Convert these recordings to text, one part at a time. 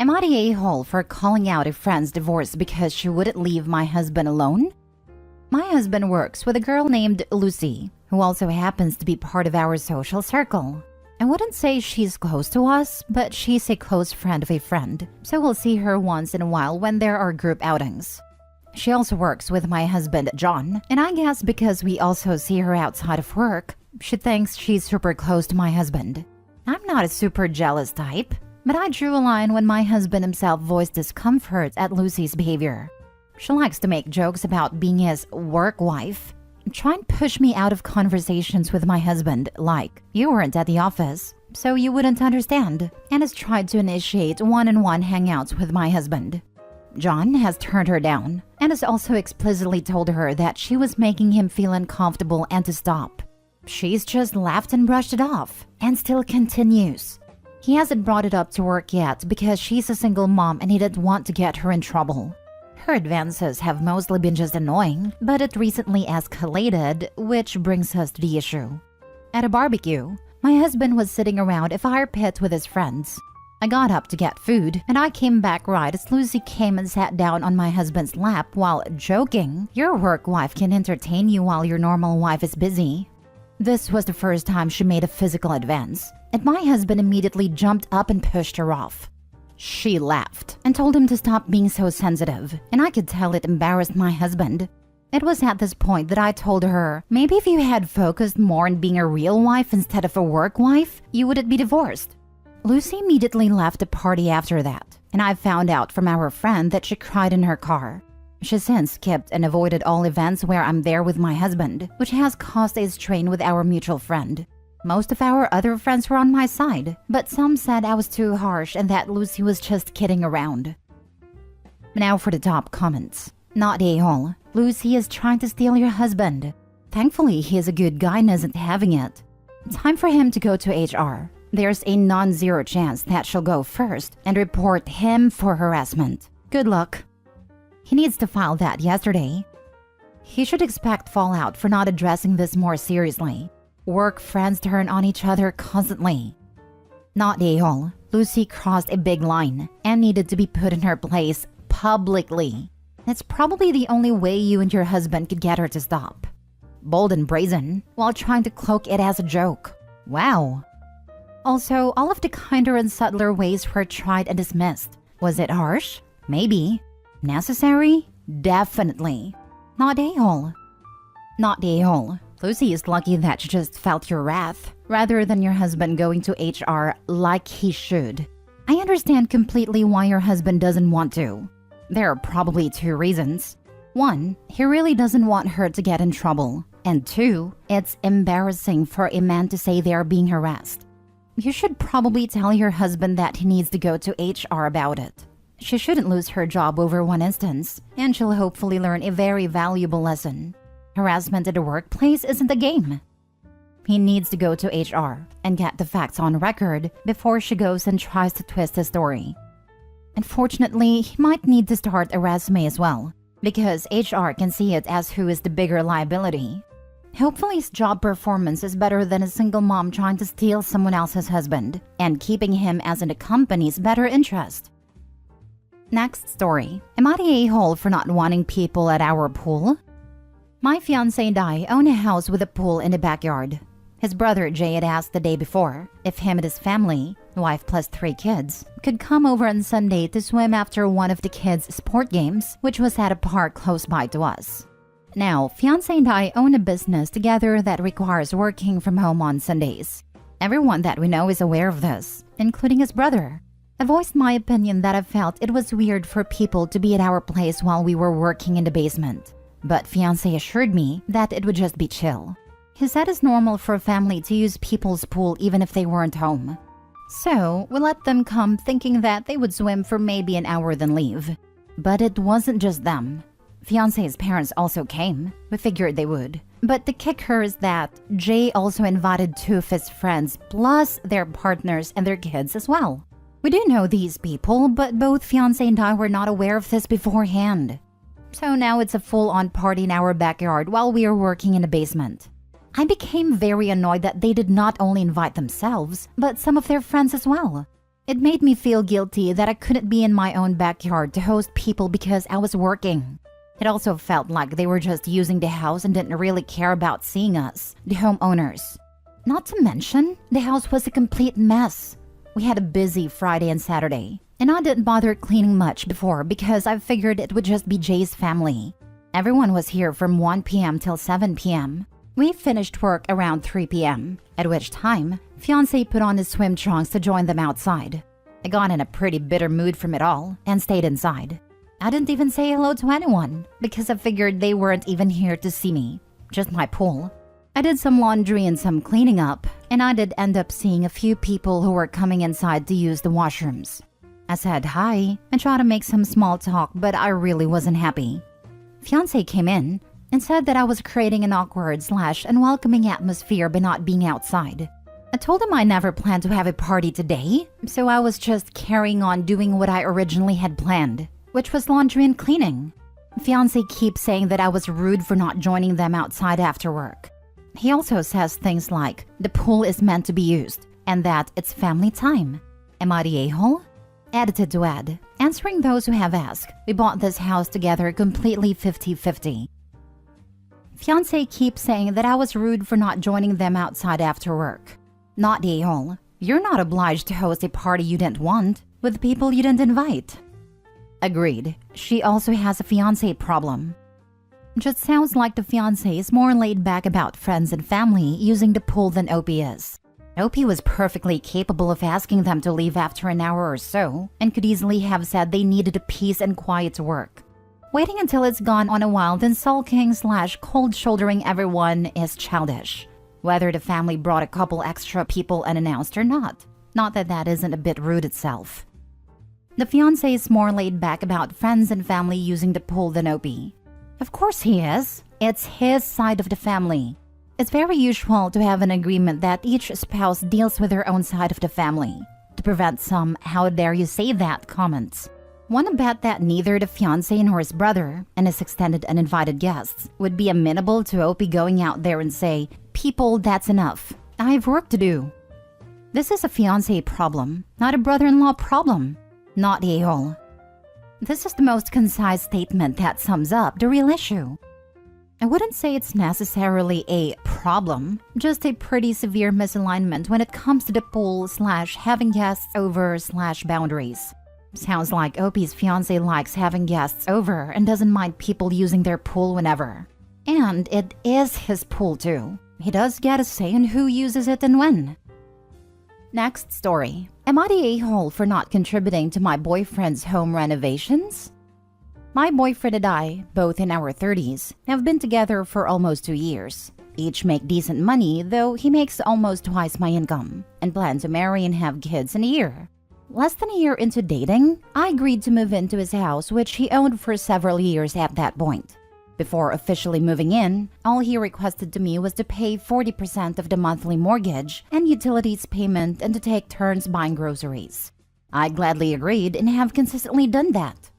Am I the a-hole for calling out a friend's divorce because she wouldn't leave my husband alone? My husband works with a girl named Lucy, who also happens to be part of our social circle. I wouldn't say she's close to us, but she's a close friend of a friend, so we'll see her once in a while when there are group outings. She also works with my husband, John, and I guess because we also see her outside of work, she thinks she's super close to my husband. I'm not a super jealous type, but I drew a line when my husband himself voiced discomfort at Lucy's behavior. She likes to make jokes about being his work wife, try and push me out of conversations with my husband, like, you weren't at the office, so you wouldn't understand, and has tried to initiate one-on-one hangouts with my husband. John has turned her down, and has also explicitly told her that she was making him feel uncomfortable and to stop. She's just laughed and brushed it off, and still continues. He hasn't brought it up to work yet because she's a single mom and he didn't want to get her in trouble. Her advances have mostly been just annoying, but it recently escalated, which brings us to the issue. At a barbecue, my husband was sitting around a fire pit with his friends. I got up to get food, and I came back right as Lucy came and sat down on my husband's lap while joking, "Your work wife can entertain you while your normal wife is busy." This was the first time she made a physical advance, and my husband immediately jumped up and pushed her off. She laughed and told him to stop being so sensitive, and I could tell it embarrassed my husband. It was at this point that I told her, maybe if you had focused more on being a real wife instead of a work wife, you wouldn't be divorced. Lucy immediately left the party after that, and I found out from our friend that she cried in her car. She since skipped and avoided all events where I'm there with my husband, which has caused a strain with our mutual friend. Most of our other friends were on my side, but some said I was too harsh and that Lucy was just kidding around. Now for the top comments. Not a-hole. Lucy is trying to steal your husband. Thankfully, he is a good guy and isn't having it. Time for him to go to HR. There's a non-zero chance that she'll go first and report him for harassment. Good luck. He needs to file that yesterday. He should expect fallout for not addressing this more seriously. Work friends turn on each other constantly. Not a-hole. Lucy crossed a big line and needed to be put in her place publicly. It's probably the only way you and your husband could get her to stop. Bold and brazen while trying to cloak it as a joke. Wow. Also, all of the kinder and subtler ways were tried and dismissed. Was it harsh? Maybe. Necessary? Definitely. Not a-hole. Not a-hole. Lucy is lucky that she just felt your wrath, rather than your husband going to HR like he should. I understand completely why your husband doesn't want to. There are probably two reasons. One, he really doesn't want her to get in trouble. And two, it's embarrassing for a man to say they are being harassed. You should probably tell your husband that he needs to go to HR about it. She shouldn't lose her job over one instance, and she'll hopefully learn a very valuable lesson. Harassment at the workplace isn't a game. He needs to go to HR and get the facts on record before she goes and tries to twist his story. Unfortunately, he might need to start a resume as well, because HR can see it as who is the bigger liability. Hopefully his job performance is better than a single mom trying to steal someone else's husband and keeping him as in the company's better interest. Next story. Am I the a-hole for not wanting people at our pool? My fiancé and I own a house with a pool in the backyard. His brother Jay had asked the day before if him and his family, wife plus 3 kids, could come over on Sunday to swim after one of the kids' sport games, which was at a park close by to us. Now, fiancé and I own a business together that requires working from home on Sundays. Everyone that we know is aware of this, including his brother. I voiced my opinion that I felt it was weird for people to be at our place while we were working in the basement. But fiancé assured me that it would just be chill. He said it's normal for a family to use people's pool even if they weren't home. So, we let them come thinking that they would swim for maybe an hour then leave. But it wasn't just them. Fiancé's parents also came. We figured they would. But the kicker is that Jay also invited 2 of his friends plus their partners and their kids as well. We do know these people, but both fiancé and I were not aware of this beforehand. So now it's a full-on party in our backyard while we are working in the basement. I became very annoyed that they did not only invite themselves, but some of their friends as well. It made me feel guilty that I couldn't be in my own backyard to host people because I was working. It also felt like they were just using the house and didn't really care about seeing us, the homeowners. Not to mention, the house was a complete mess. We had a busy Friday and Saturday, and I didn't bother cleaning much before because I figured it would just be Jay's family. Everyone was here from 1 p.m. till 7 p.m. We finished work around 3 p.m., at which time, fiancé put on his swim trunks to join them outside. I got in a pretty bitter mood from it all and stayed inside. I didn't even say hello to anyone because I figured they weren't even here to see me, just my pool. I did some laundry and some cleaning up, and I did end up seeing a few people who were coming inside to use the washrooms. I said hi and tried to make some small talk, but I really wasn't happy. Fiancé came in and said that I was creating an awkward / unwelcoming atmosphere by not being outside. I told him I never planned to have a party today, so I was just carrying on doing what I originally had planned, which was laundry and cleaning. Fiancé keeps saying that I was rude for not joining them outside after work. He also says things like the pool is meant to be used and that it's family time. Am I the a-hole? Edited to add, answering those who have asked, we bought this house together completely 50-50. Fiancé keeps saying that I was rude for not joining them outside after work. Not the a-hole. You're not obliged to host a party you didn't want with people you didn't invite. Agreed. She also has a fiancé problem. Just sounds like the fiancé is more laid back about friends and family using the pool than OP is. OP was perfectly capable of asking them to leave after an hour or so and could easily have said they needed a peace and quiet to work. Waiting until it's gone on a while then sulking / cold shouldering everyone is childish. Whether the family brought a couple extra people unannounced or not. Not that that isn't a bit rude itself. The fiancé is more laid back about friends and family using the pool than OP. Of course he is. It's his side of the family. It's very usual to have an agreement that each spouse deals with their own side of the family to prevent some "how dare you say that" comments. Wanna bet that neither the fiancé nor his brother and his extended uninvited guests would be amenable to OP going out there and say, "People, that's enough. I have work to do." This is a fiancé problem, not a brother-in-law problem. Not the a-hole. This is the most concise statement that sums up the real issue. I wouldn't say it's necessarily a problem, just a pretty severe misalignment when it comes to the pool / having guests over / boundaries. Sounds like OP's fiancé likes having guests over and doesn't mind people using their pool whenever. And it is his pool too. He does get a say in who uses it and when. Next story. Am I the a-hole for not contributing to my boyfriend's home renovations? My boyfriend and I, both in our 30s, have been together for almost 2 years. Each make decent money, though he makes almost twice my income, and plan to marry and have kids in a year. Less than a year into dating, I agreed to move into his house, which he owned for several years at that point. Before officially moving in, all he requested to me was to pay 40% of the monthly mortgage and utilities payment and to take turns buying groceries. I gladly agreed and have consistently done that.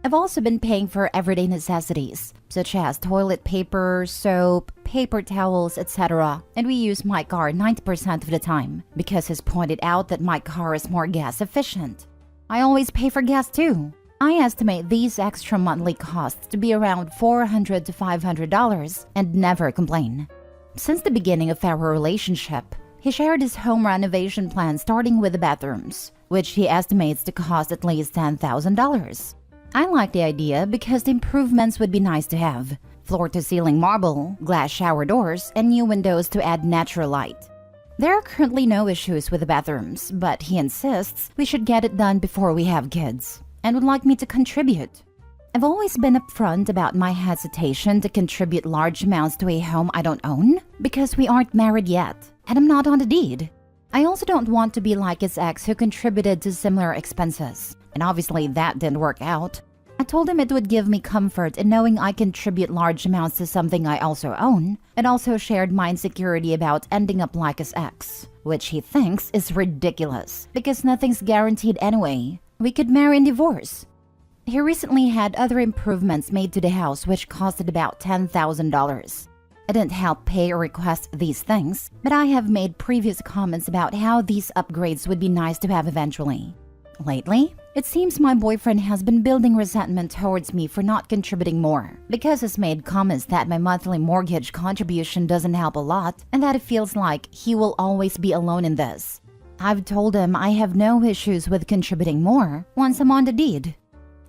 I've also been paying for everyday necessities, such as toilet paper, soap, paper towels, etc. And we use my car 90% of the time because he's pointed out that my car is more gas efficient. I always pay for gas too. I estimate these extra monthly costs to be around $400 to $500 and never complain. Since the beginning of our relationship, he shared his home renovation plan starting with the bathrooms, which he estimates to cost at least $10,000. I like the idea because the improvements would be nice to have. Floor-to-ceiling marble, glass shower doors, and new windows to add natural light. There are currently no issues with the bathrooms, but he insists we should get it done before we have kids, and would like me to contribute. I've always been upfront about my hesitation to contribute large amounts to a home I don't own because we aren't married yet, and I'm not on the deed. I also don't want to be like his ex who contributed to similar expenses, and obviously that didn't work out. I told him it would give me comfort in knowing I contribute large amounts to something I also own, and also shared my insecurity about ending up like his ex, which he thinks is ridiculous because nothing's guaranteed anyway. We could marry and divorce. He recently had other improvements made to the house which costed about $10,000. I didn't help pay or request these things, but I have made previous comments about how these upgrades would be nice to have eventually. Lately, it seems my boyfriend has been building resentment towards me for not contributing more because he's made comments that my monthly mortgage contribution doesn't help a lot and that it feels like he will always be alone in this. I've told him I have no issues with contributing more once I'm on the deed.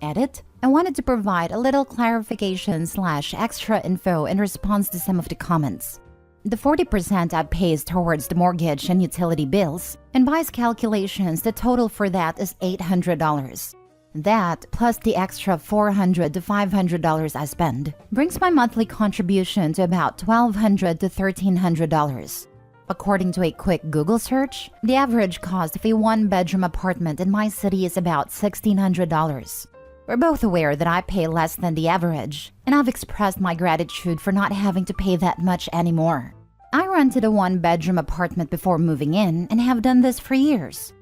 Edit. I wanted to provide a little clarification/extra info in response to some of the comments. The 40% I pay is towards the mortgage and utility bills, and by his calculations, the total for that is $800. That, plus the extra $400 to $500 I spend, brings my monthly contribution to about $1,200 to $1,300. According to a quick Google search, the average cost of a one-bedroom apartment in my city is about $1,600. We're both aware that I pay less than the average, and I've expressed my gratitude for not having to pay that much anymore. I rented a one-bedroom apartment before moving in and have done this for years.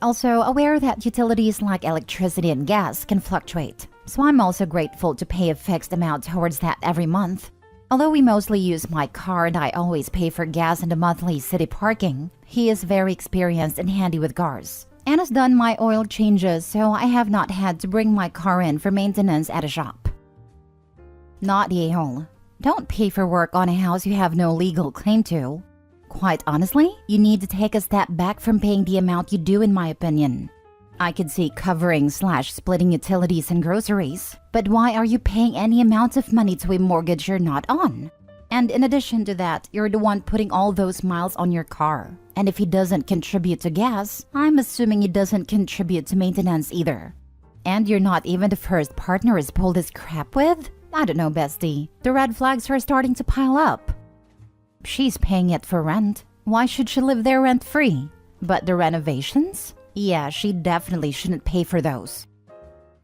Also aware that utilities like electricity and gas can fluctuate, so I'm also grateful to pay a fixed amount towards that every month. Although we mostly use my car and I always pay for gas and the monthly city parking, he is very experienced and handy with cars, and has done my oil changes, so I have not had to bring my car in for maintenance at a shop. Not a-hole. Don't pay for work on a house you have no legal claim to. Quite honestly, you need to take a step back from paying the amount you do, in my opinion. I could see covering/splitting utilities and groceries, but why are you paying any amount of money to a mortgage you're not on? And in addition to that, you're the one putting all those miles on your car. And if he doesn't contribute to gas, I'm assuming he doesn't contribute to maintenance either. And you're not even the first partner he's pulled this crap with? I don't know, bestie. The red flags are starting to pile up. She's paying it for rent. Why should she live there rent-free? But the renovations? Yeah, she definitely shouldn't pay for those.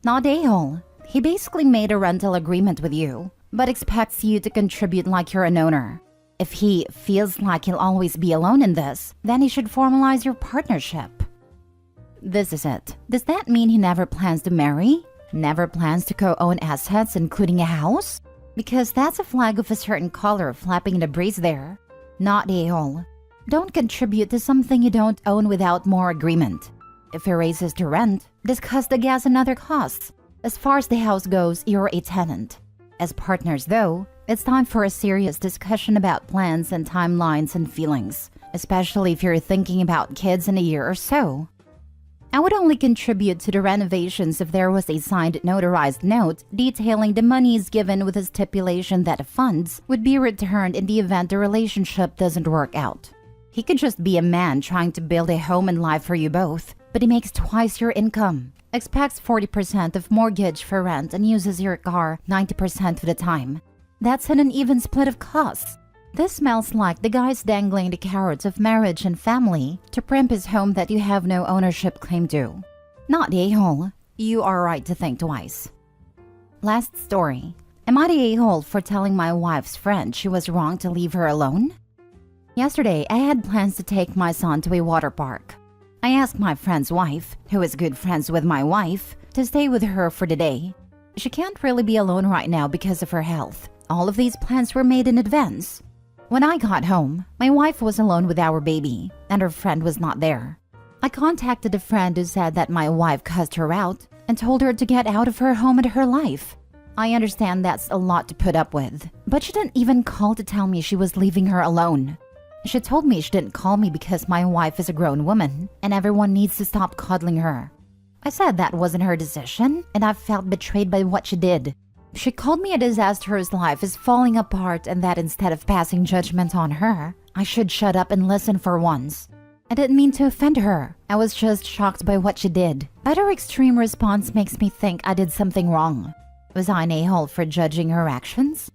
Not a-hole. He basically made a rental agreement with you, but expects you to contribute like you're an owner. If he feels like he'll always be alone in this, then he should formalize your partnership. This is it. Does that mean he never plans to marry? Never plans to co-own assets, including a house? Because that's a flag of a certain color flapping in the breeze there. Not a-hole. Don't contribute to something you don't own without more agreement. If he raises the rent, discuss the gas and other costs. As far as the house goes, you're a tenant. As partners, though, it's time for a serious discussion about plans and timelines and feelings, especially if you're thinking about kids in a year or so. I would only contribute to the renovations if there was a signed notarized note detailing the monies given with a stipulation that the funds would be returned in the event the relationship doesn't work out. He could just be a man trying to build a home and life for you both, but he makes twice your income, expects 40% of mortgage for rent, and uses your car 90% of the time. That's an uneven split of costs. This smells like the guy's dangling the carrots of marriage and family to primp his home that you have no ownership claim to. Not the a-hole. You are right to think twice. Last story. Am I the a-hole for telling my wife's friend she was wrong to leave her alone? Yesterday, I had plans to take my son to a water park. I asked my friend's wife, who is good friends with my wife, to stay with her for the day. She can't really be alone right now because of her health. All of these plans were made in advance. When I got home, my wife was alone with our baby, and her friend was not there. I contacted a friend who said that my wife cussed her out and told her to get out of her home and her life. I understand that's a lot to put up with, but she didn't even call to tell me she was leaving her alone. She told me she didn't call me because my wife is a grown woman and everyone needs to stop coddling her. I said that wasn't her decision, and I felt betrayed by what she did. She called me a disaster whose life is falling apart, and that instead of passing judgment on her, I should shut up and listen for once. I didn't mean to offend her. I was just shocked by what she did. But her extreme response makes me think I did something wrong. Was I an a-hole for judging her actions?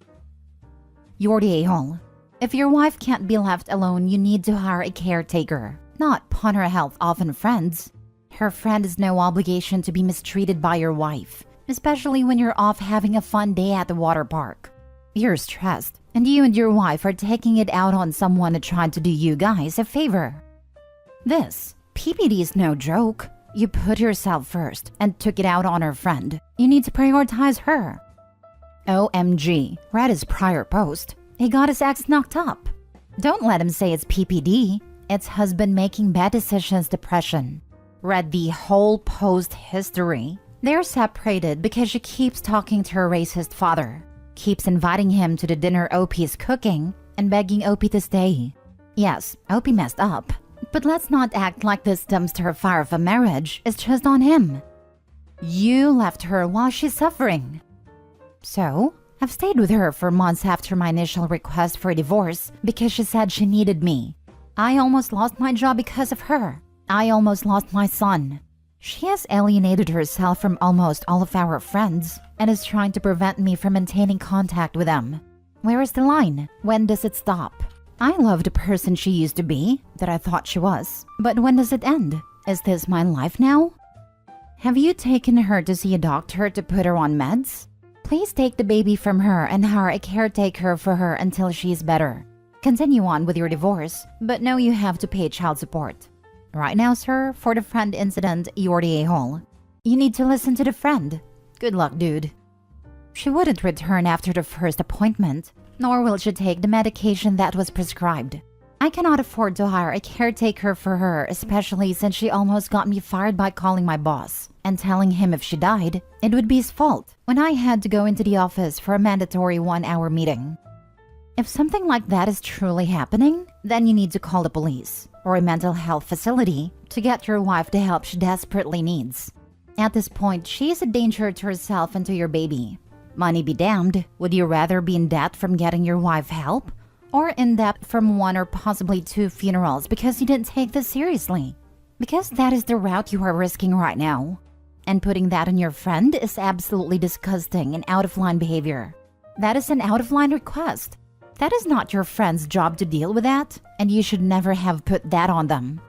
You're the a-hole. If your wife can't be left alone, you need to hire a caretaker, not pawn her health off on friends. Her friend has no obligation to be mistreated by your wife, especially when you're off having a fun day at the water park. You're stressed, and you and your wife are taking it out on someone who tried to do you guys a favor. This PPD is no joke. You put yourself first and took it out on her friend. You need to prioritize her. OMG, read his prior post. He got his ex knocked up. Don't let him say it's PPD. It's husband making bad decisions depression. read the whole post history. They're separated because she keeps talking to her racist father, keeps inviting him to the dinner OP's cooking, and begging OP to stay. Yes, OP messed up, but let's not act like this dumpster fire of a marriage is just on him. You left her while she's suffering. So, I've stayed with her for months after my initial request for a divorce because she said she needed me. I almost lost my job because of her. I almost lost my son. She has alienated herself from almost all of our friends and is trying to prevent me from maintaining contact with them. Where is the line? When does it stop? I love the person she used to be, that I thought she was. But when does it end? Is this my life now? Have you taken her to see a doctor to put her on meds? Please take the baby from her and hire a caretaker for her until she's better. Continue on with your divorce, but know you have to pay child support. Right now, sir, for the friend incident, you're the a-hole. You need to listen to the friend. Good luck, dude. She wouldn't return after the first appointment, nor will she take the medication that was prescribed. I cannot afford to hire a caretaker for her, especially since she almost got me fired by calling my boss and telling him if she died, it would be his fault when I had to go into the office for a mandatory 1-hour meeting. If something like that is truly happening, then you need to call the police or a mental health facility to get your wife the help she desperately needs. At this point, she is a danger to herself and to your baby. Money be damned, would you rather be in debt from getting your wife help? Or in debt from 1 or possibly 2 funerals because you didn't take this seriously? Because that is the route you are risking right now. And putting that on your friend is absolutely disgusting and out-of-line behavior. That is an out-of-line request. That is not your friend's job to deal with that, and you should never have put that on them.